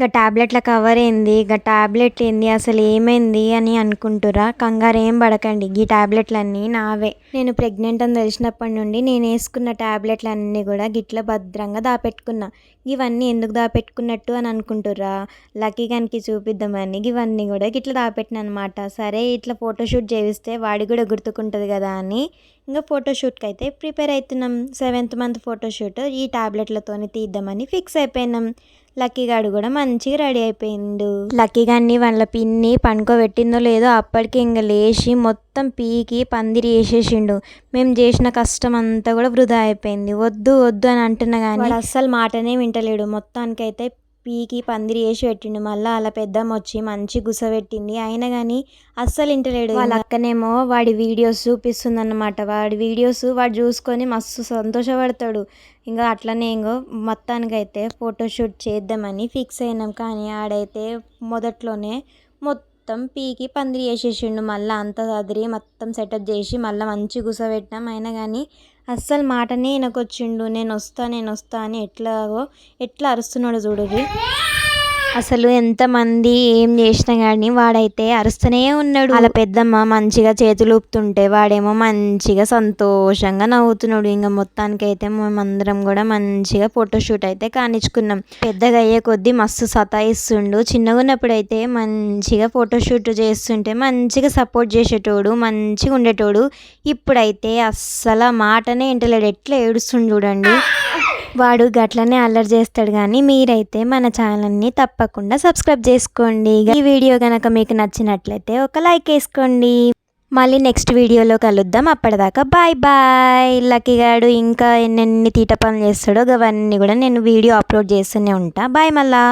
ఇక టాబ్లెట్ల కవర్ ఏంది, ఇక టాబ్లెట్ ఏంది, అసలు ఏమైంది అని అనుకుంటురా? కంగారు ఏం పడకండి, ఈ టాబ్లెట్లన్నీ నావే. నేను ప్రెగ్నెంట్ అని తెలిసినప్పటి నుండి నేను వేసుకున్న టాబ్లెట్లన్నీ కూడా గిట్ల భద్రంగా దాపెట్టుకున్నా. ఇవన్నీ ఎందుకు దాపెట్టుకున్నట్టు అని అనుకుంటుర్రా? లక్కీ గనికి చూపిద్దామని ఇవన్నీ కూడా గిట్ల దాపెట్టిన అనమాట. సరే ఇట్లా ఫోటోషూట్ చేయిస్తే వాడికి కూడా గుర్తుకుంటుంది కదా అని ఇంకా ఫోటోషూట్కి అయితే ప్రిపేర్ అవుతున్నాం. 7th మంత్ ఫోటోషూట్ ఈ టాబ్లెట్లతోని తీద్దామని ఫిక్స్ అయిపోయినాం. లక్కీ గాడు కూడా మంచిగా రెడీ అయిపోయిండు. లక్కీ గాన్ని వాళ్ళ పిన్ని పనుకోబెట్టిందో లేదో అప్పటికి ఇంకా లేచి మొత్తం పీకి పందిరి వేసేసిండు. మేము చేసిన కష్టం అంతా కూడా వృధా అయిపోయింది. వద్దు వద్దు అని అంటున్నా కానీ వాడు అస్సలు మాటనే వింటలేడు. మొత్తానికైతే పీకి పందిరి వేసి పెట్టిండు. మళ్ళీ అలా పెద్దమ్మ వచ్చి మంచి గుసబెట్టింది. అయినా కానీ అస్సలు వింటలేడు. వాళ్ళ అక్కనేమో వాడి వీడియోస్ చూపిస్తుంది అన్నమాట. వాడి వీడియోస్ వాడు చూసుకొని మస్తు సంతోషపడతాడు. ఇంకా అట్లనే ఇంకో మొత్తానికైతే ఫోటోషూట్ చేద్దామని ఫిక్స్ అయినాం. కానీ ఆడైతే మొదట్లోనే మొత్తం పీకి పందిరి వేసేసిండు. మళ్ళీ అంతా చదిరి మొత్తం సెటప్ చేసి మళ్ళీ మంచి గుసబెట్టినాం. అయినా కానీ అస్సలు మాటనే వినకొచ్చిండు. నేను వస్తా అని ఎట్లా అరుస్తున్నాడు చూడుర్రి. అసలు ఎంతమంది ఏం చేసినా కానీ వాడైతే అరుస్తూనే ఉన్నాడు. వాళ్ళ పెద్దమ్మ మంచిగా చేతులు ఊపుతుంటే వాడేమో మంచిగా సంతోషంగా నవ్వుతున్నాడు. ఇంకా మొత్తానికైతే మేమందరం కూడా మంచిగా ఫోటోషూట్ అయితే కానిచ్చుకున్నాం. పెద్దగా అయ్యే కొద్దీ మస్తు సతాయిస్తుండు. చిన్నగా ఉన్నప్పుడు అయితే మంచిగా ఫోటోషూట్ చేస్తుంటే మంచిగా సపోర్ట్ చేసేటోడు, మంచిగా ఉండేటోడు. ఇప్పుడైతే అస్సలు మాటనే వింటలేడు. ఎట్లా ఏడుస్తుండు చూడండి. వాడు గట్లనే అల్లరి చేస్తాడు. కానీ మీరైతే మన ఛానల్ని తప్పకుండా సబ్స్క్రైబ్ చేసుకోండి. ఈ వీడియో కనుక మీకు నచ్చినట్లయితే ఒక లైక్ వేసుకోండి. మళ్ళీ నెక్స్ట్ వీడియోలో కలుద్దాం. అప్పటిదాకా బాయ్ బాయ్. లక్కీ గాడు ఇంకా ఎన్నెన్ని తీట పనులు చేస్తాడో అవన్నీ కూడా నేను వీడియో అప్లోడ్ చేస్తూనే ఉంటా. బాయ్ మళ్ళా.